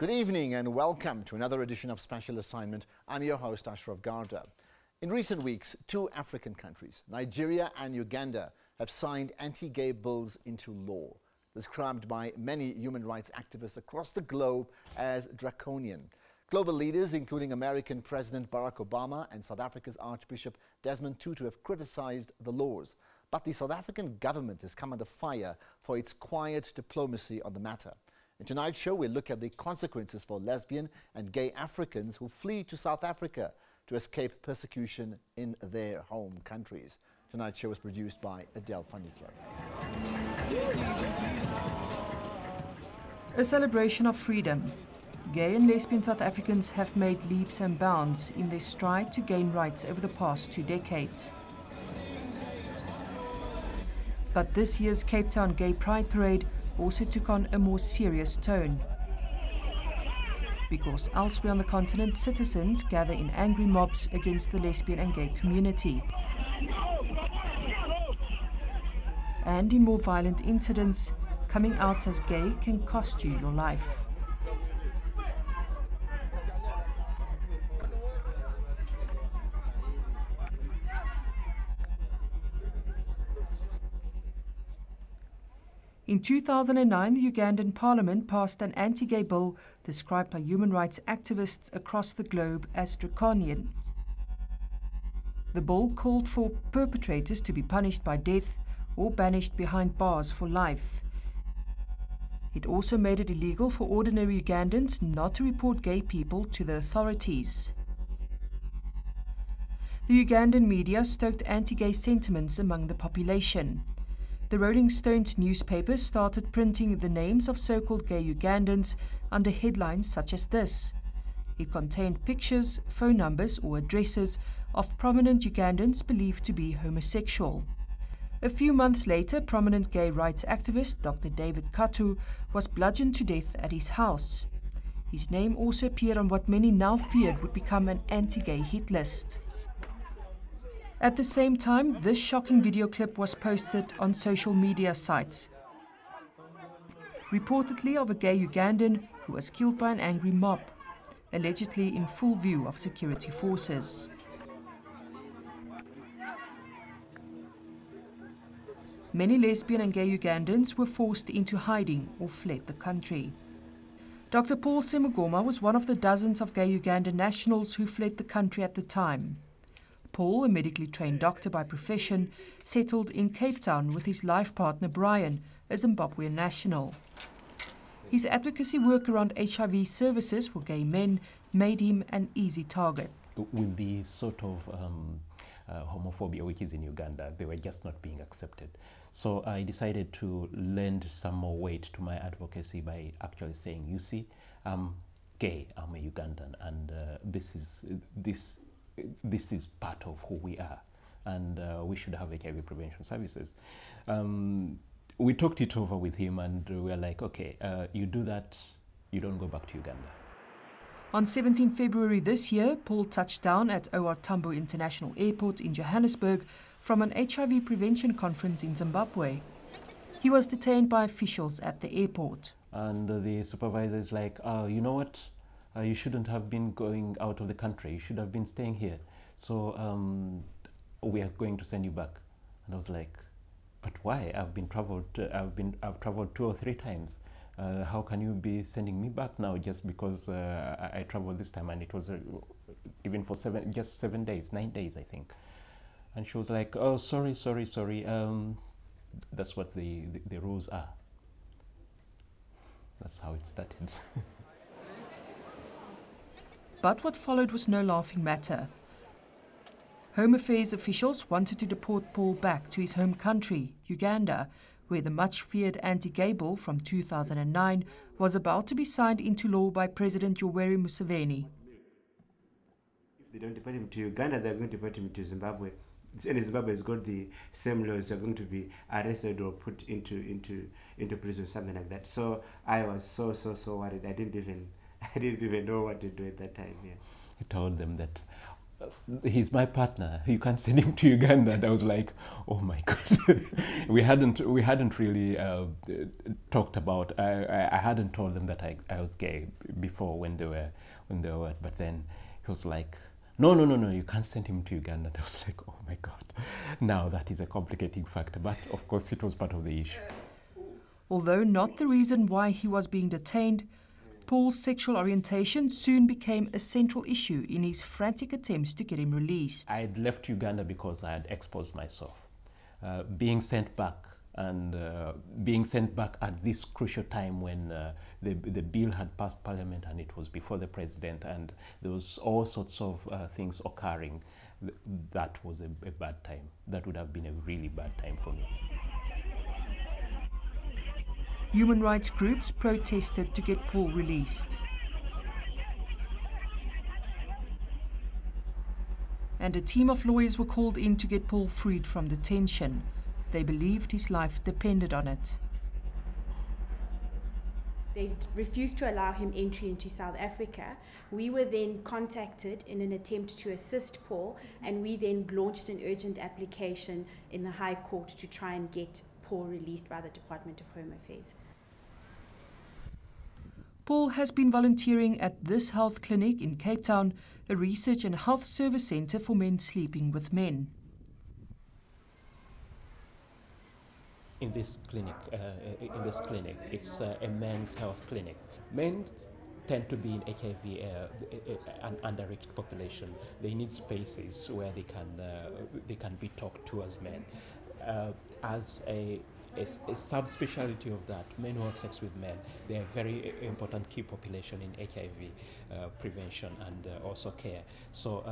Good evening and welcome to another edition of Special Assignment. I'm your host, Ashraf Garda. In recent weeks, two African countries, Nigeria and Uganda, have signed anti-gay bills into law, described by many human rights activists across the globe as draconian. Global leaders, including American President Barack Obama and South Africa's Archbishop Desmond Tutu, have criticized the laws. But the South African government has come under fire for its quiet diplomacy on the matter. In tonight's show, we'll look at the consequences for lesbian and gay Africans who flee to South Africa to escape persecution in their home countries. Tonight's show was produced by Adele Fanikler. A celebration of freedom. Gay and lesbian South Africans have made leaps and bounds in their stride to gain rights over the past 2 decades. But this year's Cape Town Gay Pride Parade also took on a more serious tone. Because elsewhere on the continent, citizens gather in angry mobs against the lesbian and gay community. And in more violent incidents, coming out as gay can cost you your life. In 2009, the Ugandan parliament passed an anti-gay bill described by human rights activists across the globe as draconian. The bill called for perpetrators to be punished by death or banished behind bars for life. It also made it illegal for ordinary Ugandans not to report gay people to the authorities. The Ugandan media stoked anti-gay sentiments among the population. The Rolling Stones newspaper started printing the names of so-called gay Ugandans under headlines such as this. It contained pictures, phone numbers or addresses of prominent Ugandans believed to be homosexual. A few months later, prominent gay rights activist Dr. David Katu was bludgeoned to death at his house. His name also appeared on what many now feared would become an anti-gay hit list. At the same time, this shocking video clip was posted on social media sites, reportedly of a gay Ugandan who was killed by an angry mob, allegedly in full view of security forces. Many lesbian and gay Ugandans were forced into hiding or fled the country. Dr. Paul Semugoma was one of the dozens of gay Ugandan nationals who fled the country at the time. Paul, a medically trained doctor by profession, settled in Cape Town with his life partner Brian, a Zimbabwean national. His advocacy work around HIV services for gay men made him an easy target. With the sort of homophobia which is in Uganda, they were just not being accepted. So I decided to lend some more weight to my advocacy by actually saying, you see, I'm gay, I'm a Ugandan, and this is part of who we are, and we should have HIV prevention services. We talked it over with him, and we were like, okay, you do that, you don't go back to Uganda. On 17 February this year, Paul touched down at OR Tambo International Airport in Johannesburg from an HIV prevention conference in Zimbabwe. He was detained by officials at the airport. And the supervisor is like, you know what? You shouldn't have been going out of the country. You should have been staying here. So we are going to send you back. And I was like, but why? I've traveled 2 or 3 times. How can you be sending me back now just because I traveled this time? And it was even for 9 days, I think. And she was like, oh, sorry. That's what the rules are. That's how it started. But what followed was no laughing matter. Home Affairs officials wanted to deport Paul back to his home country, Uganda, where the much-feared anti-gay bill from 2009 was about to be signed into law by President Yoweri Museveni. If they don't deport him to Uganda, they're going to deport him to Zimbabwe. And Zimbabwe has got the same laws. They're going to be arrested or put into prison, something like that. So I was so worried. I didn't even know what to do at that time. Yeah. I told them that he's my partner. You can't send him to Uganda. And I was like, oh my God. we hadn't really talked about. I hadn't told them that I was gay before when they were. But then he was like, no, you can't send him to Uganda. And I was like, oh my God. Now that is a complicating factor. But of course, it was part of the issue. Although not the reason why he was being detained, Paul's sexual orientation soon became a central issue in his frantic attempts to get him released. I had left Uganda because I had exposed myself. Being sent back at this crucial time when the bill had passed Parliament and it was before the President, and there was all sorts of things occurring, that was a bad time. That would have been a really bad time for me. Human rights groups protested to get Paul released. And a team of lawyers were called in to get Paul freed from detention. They believed his life depended on it. They refused to allow him entry into South Africa. We were then contacted in an attempt to assist Paul, and we then launched an urgent application in the High Court to try and get Paul released by the Department of Home Affairs. Paul has been volunteering at this health clinic in Cape Town, a research and health service centre for men sleeping with men. In this clinic, it's a men's health clinic. Men tend to be in HIV an underreached population. They need spaces where they can be talked to as men. As a subspeciality of that, men who have sex with men, they are a very important key population in HIV prevention and also care. So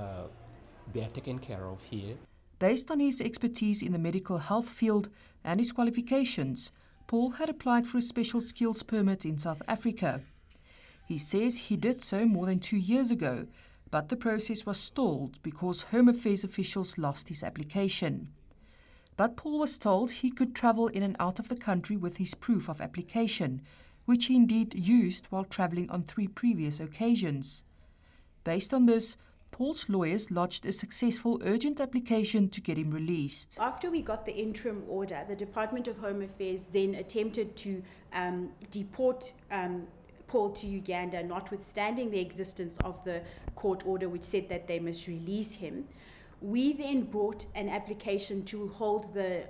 they are taken care of here. Based on his expertise in the medical health field and his qualifications, Paul had applied for a special skills permit in South Africa. He says he did so more than 2 years ago, but the process was stalled because Home Affairs officials lost his application. But Paul was told he could travel in and out of the country with his proof of application, which he indeed used while travelling on 3 previous occasions. Based on this, Paul's lawyers lodged a successful urgent application to get him released. After we got the interim order, the Department of Home Affairs then attempted to deport Paul to Uganda, notwithstanding the existence of the court order which said that they must release him. We then brought an application to hold the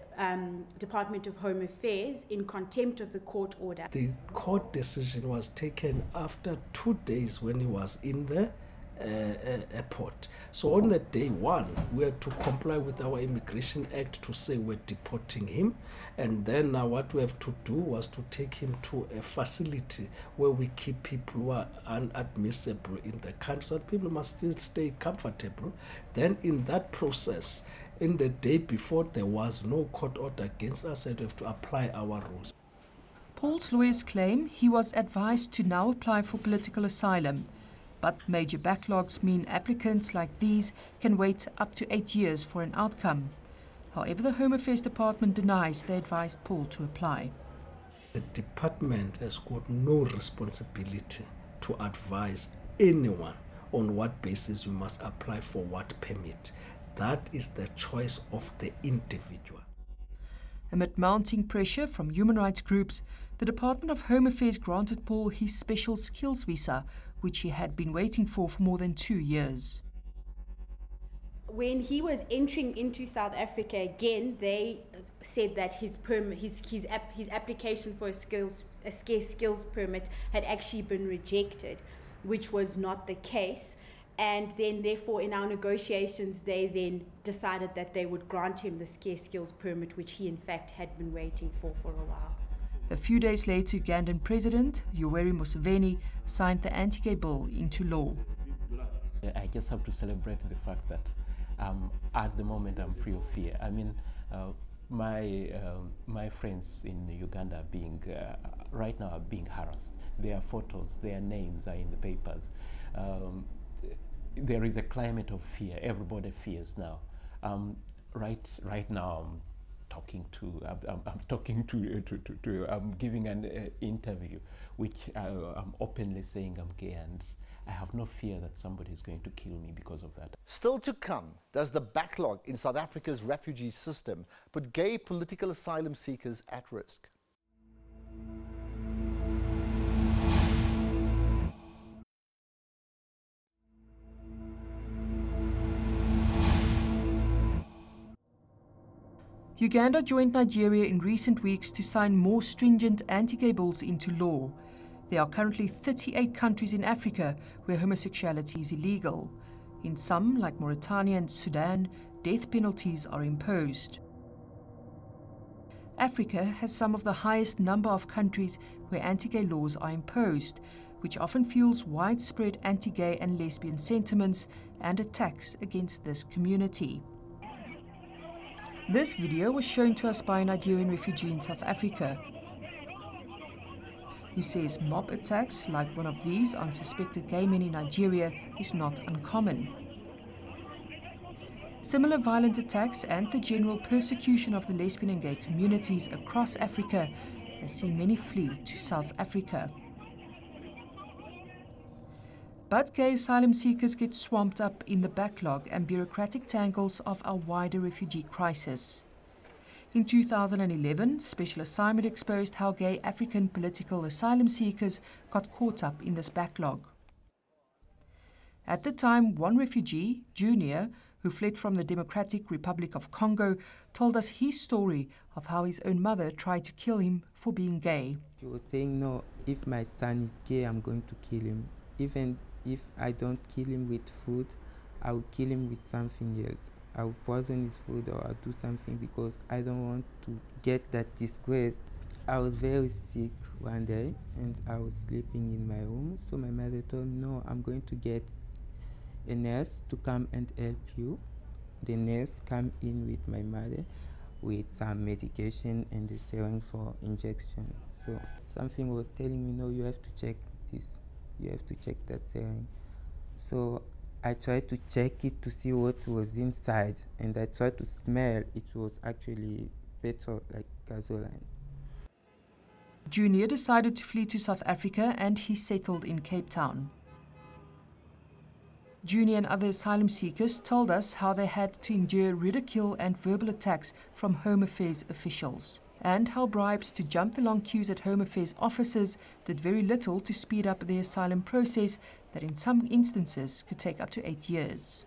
Department of Home Affairs in contempt of the court order. The court decision was taken after 2 days when he was in the airport. So on the day 1, we had to comply with our Immigration Act to say we're deporting him, and then now what we have to do was to take him to a facility where we keep people who are inadmissible in the country, so that people must still stay comfortable. Then in that process, in the day before, there was no court order against us, so we have to apply our rules. Paul's lawyers claim he was advised to now apply for political asylum, but major backlogs mean applicants like these can wait up to 8 years for an outcome. However, the Home Affairs Department denies they advised Paul to apply. The department has got no responsibility to advise anyone on what basis you must apply for what permit. That is the choice of the individual. Amid mounting pressure from human rights groups, the Department of Home Affairs granted Paul his special skills visa, which he had been waiting for more than 2 years. When he was entering into South Africa again, they said that his application for a scarce skills permit had actually been rejected, which was not the case. And then therefore in our negotiations, they then decided that they would grant him the scarce skills permit, which he in fact had been waiting for a while. A few days later, Ugandan President Yoweri Museveni signed the anti-gay bill into law. I just have to celebrate the fact that at the moment I'm free of fear. I mean, my friends in Uganda are being, right now are being harassed. Their photos, their names are in the papers. There is a climate of fear. Everybody fears now. Right now I'm giving an interview which I'm openly saying I'm gay, and I have no fear that somebody is going to kill me because of that. Still to come, does the backlog in South Africa's refugee system put gay political asylum seekers at risk? Uganda joined Nigeria in recent weeks to sign more stringent anti-gay bills into law. There are currently 38 countries in Africa where homosexuality is illegal. In some, like Mauritania and Sudan, death penalties are imposed. Africa has some of the highest number of countries where anti-gay laws are imposed, which often fuels widespread anti-gay and lesbian sentiments and attacks against this community. This video was shown to us by a Nigerian refugee in South Africa, who says mob attacks like one of these on suspected gay men in Nigeria is not uncommon. Similar violent attacks and the general persecution of the lesbian and gay communities across Africa has seen many flee to South Africa. But gay asylum seekers get swamped up in the backlog and bureaucratic tangles of our wider refugee crisis. In 2011, Special Assignment exposed how gay African political asylum seekers got caught up in this backlog. At the time, one refugee, Junior, who fled from the Democratic Republic of Congo, told us his story of how his own mother tried to kill him for being gay. She was saying, no, if my son is gay, I'm going to kill him. Even if I don't kill him with food, I will kill him with something else. I will poison his food or I'll do something because I don't want to get that disgrace. I was very sick one day and I was sleeping in my room. So my mother told me, no, I'm going to get a nurse to come and help you. The nurse came in with my mother with some medication and a syringe for injection. So something was telling me, no, you have to check this. You have to check that syringe. So I tried to check it to see what was inside, and I tried to smell. It was actually petrol, like gasoline. Junior decided to flee to South Africa and he settled in Cape Town. Junior and other asylum seekers told us how they had to endure ridicule and verbal attacks from Home Affairs officials, and how bribes to jump the long queues at Home Affairs offices did very little to speed up the asylum process that in some instances could take up to 8 years.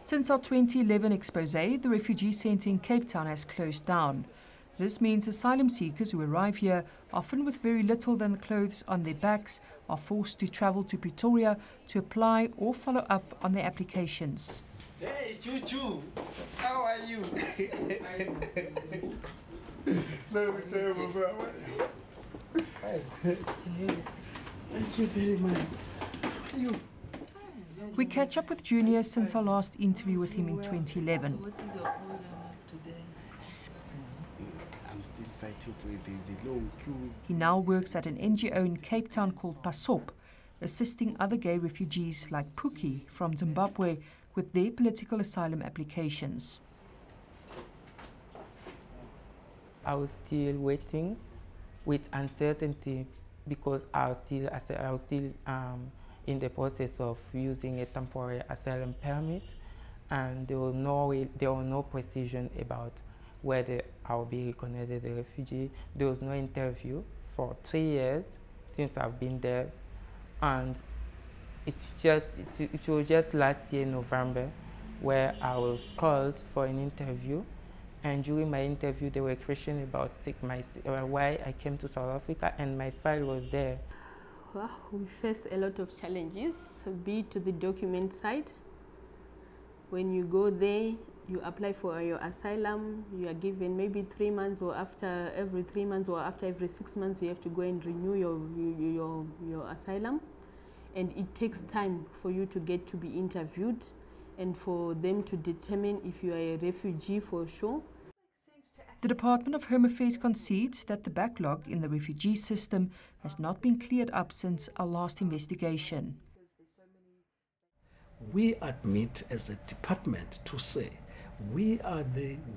Since our 2011 expose, the refugee centre in Cape Town has closed down. This means asylum seekers who arrive here, often with very little than the clothes on their backs, are forced to travel to Pretoria to apply or follow up on their applications. Hey, Choo-Choo, how are you? Thank you very much. We catch up with Junior since our last interview with him in 2011. What is your problem today? I'm still fighting for it. There's a long queue. He now works at an NGO in Cape Town called PASOP, assisting other gay refugees like Puki from Zimbabwe with their political asylum applications. I was still waiting with uncertainty because I was still in the process of using a temporary asylum permit, and there was no precision about whether I will be recognized as a refugee. There was no interview for 3 years since I've been there, and it was just last year, November, where I was called for an interview, and during my interview they were questioning about why I came to South Africa, and my file was there. Well, we face a lot of challenges, be it to the document side. When you go there, you apply for your asylum, you are given maybe 3 months, or after every 3 months, or after every 6 months, you have to go and renew your asylum. And it takes time for you to get to be interviewed and for them to determine if you are a refugee for sure. The Department of Home Affairs concedes that the backlog in the refugee system has not been cleared up since our last investigation. We admit as a department to say we are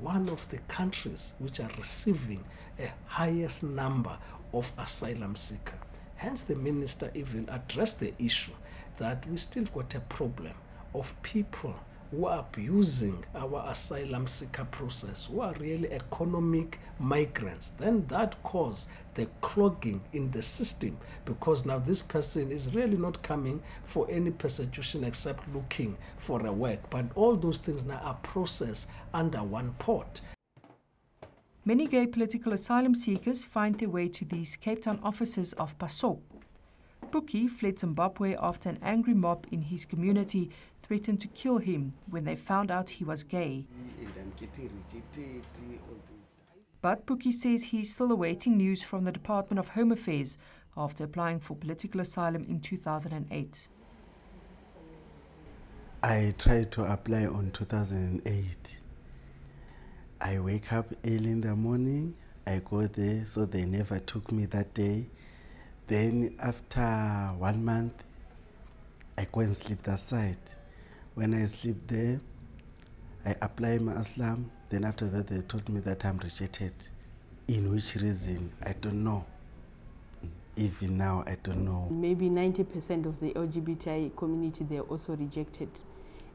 one of the countries which are receiving a highest number of asylum seekers. Hence the minister even addressed the issue that we still got a problem of people who are abusing our asylum seeker process, who are really economic migrants. Then that causes the clogging in the system, because now this person is really not coming for any persecution except looking for a work. But all those things now are processed under one pot. Many gay political asylum seekers find their way to these Cape Town offices of PASOP. Puki fled Zimbabwe after an angry mob in his community threatened to kill him when they found out he was gay. But Puki says he's still awaiting news from the Department of Home Affairs after applying for political asylum in 2008. I tried to apply on 2008. I wake up early in the morning, I go there, so they never took me that day. Then after 1 month, I go and sleep that side. When I sleep there, I apply my asylum. Then after that, they told me that I'm rejected. In which reason, I don't know. Even now, I don't know. Maybe 90% of the LGBTI community, they're also rejected,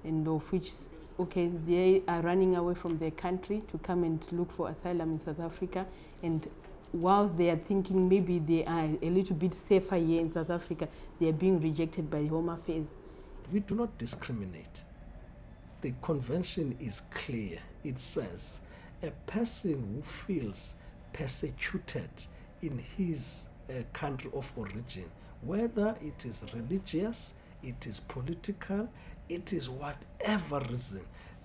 and of which, okay, they are running away from their country to come and look for asylum in South Africa, and whilst they are thinking maybe they are a little bit safer here in South Africa, they are being rejected by Home Affairs. We do not discriminate. The convention is clear. It says a person who feels persecuted in his country of origin, whether it is religious, it is political, it is whatever reason,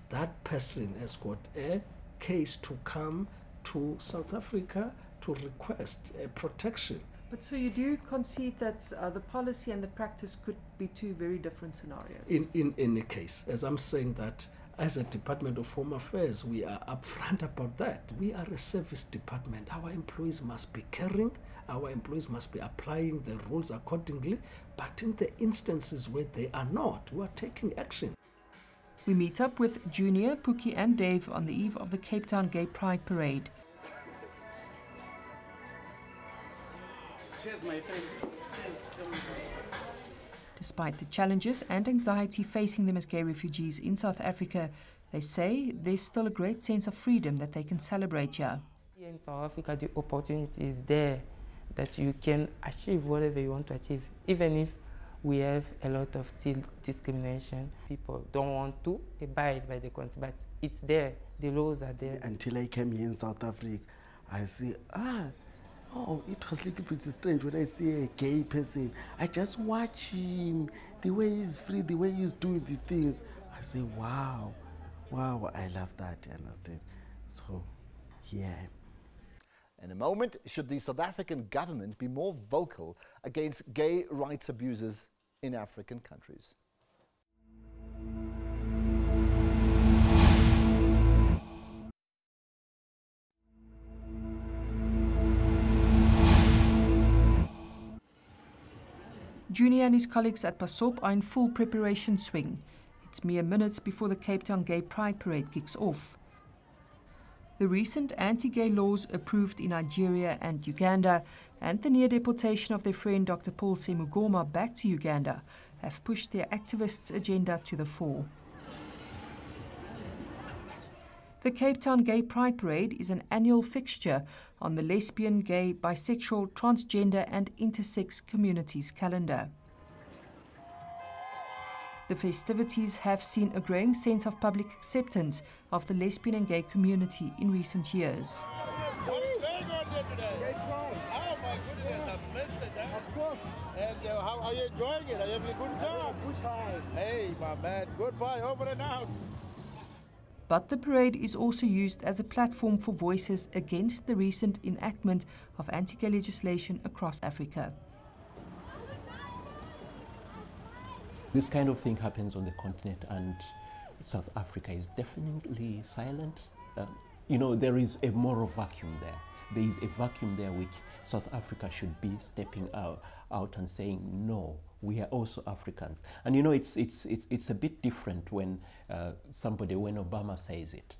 that person has got a case to come to South Africa to request protection. But so you do concede that the policy and the practice could be two very different scenarios? In any case, as I'm saying that as a Department of Home Affairs, we are upfront about that. We are a service department. Our employees must be caring. Our employees must be applying the rules accordingly. But in the instances where they are not, we are taking action. We meet up with Junior, Puki and Dave on the eve of the Cape Town Gay Pride Parade. Cheers, my friend. Cheers. Come on. Despite the challenges and anxiety facing them as gay refugees in South Africa, they say there's still a great sense of freedom that they can celebrate here. Here in South Africa, the opportunity is there that you can achieve whatever you want to achieve, even if we have a lot of still discrimination. People don't want to abide by the concept, but it's there. The laws are there. Until I came here in South Africa, I see, oh, it was a little bit strange when I see a gay person. I just watch him, the way he's free, the way he's doing the things. I say, wow, I love that kind of thing. So, yeah. In a moment, should the South African government be more vocal against gay rights abuses in African countries? Junior and his colleagues at PASOP are in full preparation swing. It's mere minutes before the Cape Town Gay Pride Parade kicks off. The recent anti-gay laws approved in Nigeria and Uganda and the near deportation of their friend Dr. Paul Semugoma back to Uganda have pushed their activists' agenda to the fore. The Cape Town Gay Pride Parade is an annual fixture on the lesbian, gay, bisexual, transgender and intersex communities calendar. The festivities have seen a growing sense of public acceptance of the lesbian and gay community in recent years. What is going on here today? Oh my goodness, I've missed it. Of course. And how are you enjoying it? Are you having a good time? Good time. Hey, my man. Goodbye. Over and out. But the parade is also used as a platform for voices against the recent enactment of anti-gay legislation across Africa. This kind of thing happens on the continent, and South Africa is definitely silent. You know, there is a moral vacuum there. there is a vacuum there which South Africa should be stepping out and saying, no, we are also Africans. And you know, it's a bit different when when Obama says it.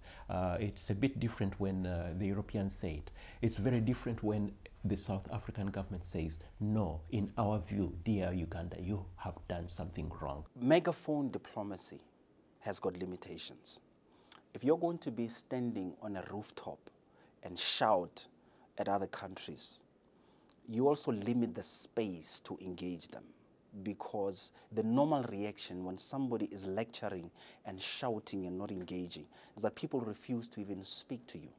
It's a bit different when the Europeans say it. It's very different when the South African government says, no, in our view, dear Uganda, you have done something wrong. Megaphone diplomacy has got limitations. If you're going to be standing on a rooftop and shout at other countries, you also limit the space to engage them, because the normal reaction when somebody is lecturing and shouting and not engaging is that people refuse to even speak to you.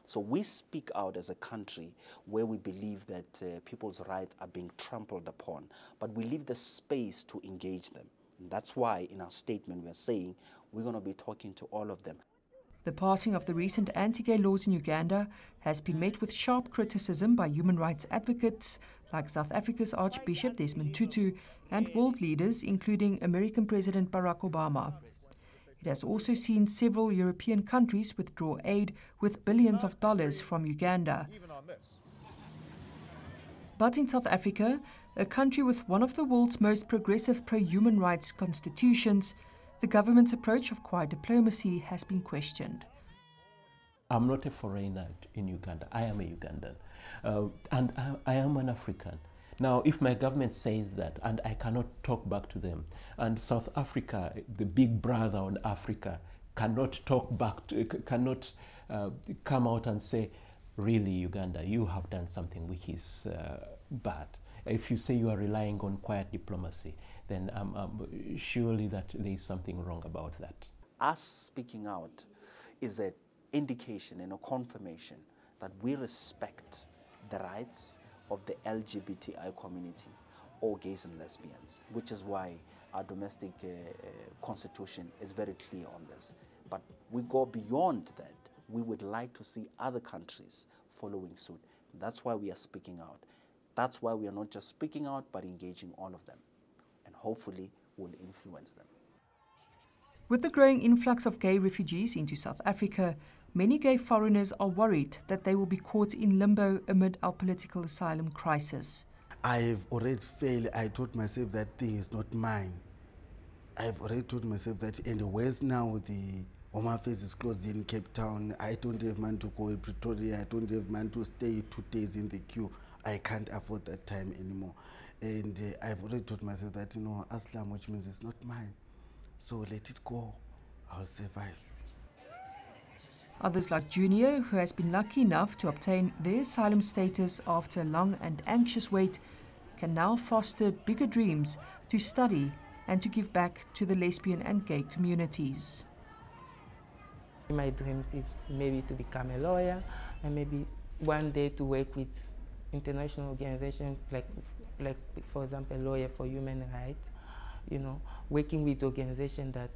So we speak out as a country where we believe that people's rights are being trampled upon, but we leave the space to engage them. And that's why in our statement we're saying we're going to be talking to all of them. The passing of the recent anti-gay laws in Uganda has been met with sharp criticism by human rights advocates like South Africa's Archbishop Desmond Tutu and world leaders including American President Barack Obama. It has also seen several European countries withdraw aid with billions of dollars from Uganda. But in South Africa, a country with one of the world's most progressive pro-human rights constitutions, the government's approach of quiet diplomacy has been questioned. I'm not a foreigner in Uganda. I am a Ugandan. And I am an African. Now, if my government says that, and I cannot talk back to them, and South Africa, the big brother on Africa, cannot talk back to, cannot come out and say, really, Uganda, you have done something which is bad. If you say you are relying on quiet diplomacy, then surely that there is something wrong about that. Us speaking out is an indication and a confirmation that we respect the rights of the LGBTI community, or gays and lesbians, which is why our domestic constitution is very clear on this. But we go beyond that. We would like to see other countries following suit. That's why we are speaking out. That's why we are not just speaking out, but engaging all of them. And hopefully will influence them. With the growing influx of gay refugees into South Africa, many gay foreigners are worried that they will be caught in limbo amid our political asylum crisis. I've already failed. I told myself that thing is not mine. I've already told myself that in the West now, the Home Affairs is closed in Cape Town. I don't have money to go to Pretoria. I don't have money to stay 2 days in the queue. I can't afford that time anymore. And I've already told myself that, you know, Aslam, which means it's not mine. So let it go. I'll survive. Others like Junior, who has been lucky enough to obtain their asylum status after a long and anxious wait, can now foster bigger dreams to study and to give back to the lesbian and gay communities. My dreams is maybe to become a lawyer and maybe one day to work with international organizations like for example, Lawyer for Human Rights, you know, working with organizations that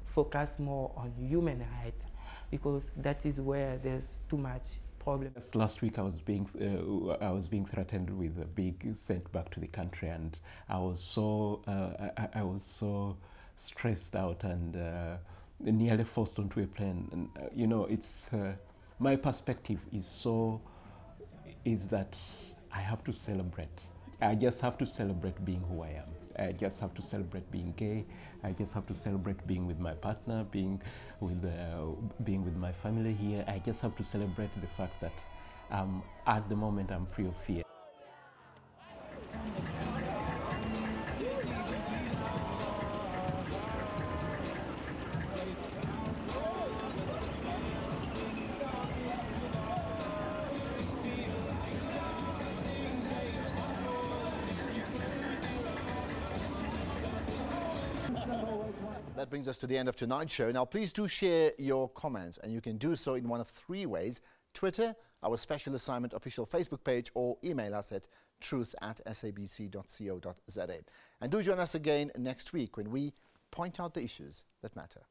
focus more on human rights, because that is where there's too much problem. Just last week I was being threatened with being sent back to the country, and I was so stressed out and nearly forced onto a plane. And you know, it's my perspective is that I have to celebrate. I just have to celebrate being who I am. I just have to celebrate being gay. I just have to celebrate being with my partner, being with my family here. I just have to celebrate the fact that at the moment I'm free of fear. That brings us to the end of tonight's show. Now, please do share your comments, and you can do so in one of 3 ways: Twitter, our Special Assignment official Facebook page, or email us at truth@sabc.co.za. And do join us again next week when we point out the issues that matter.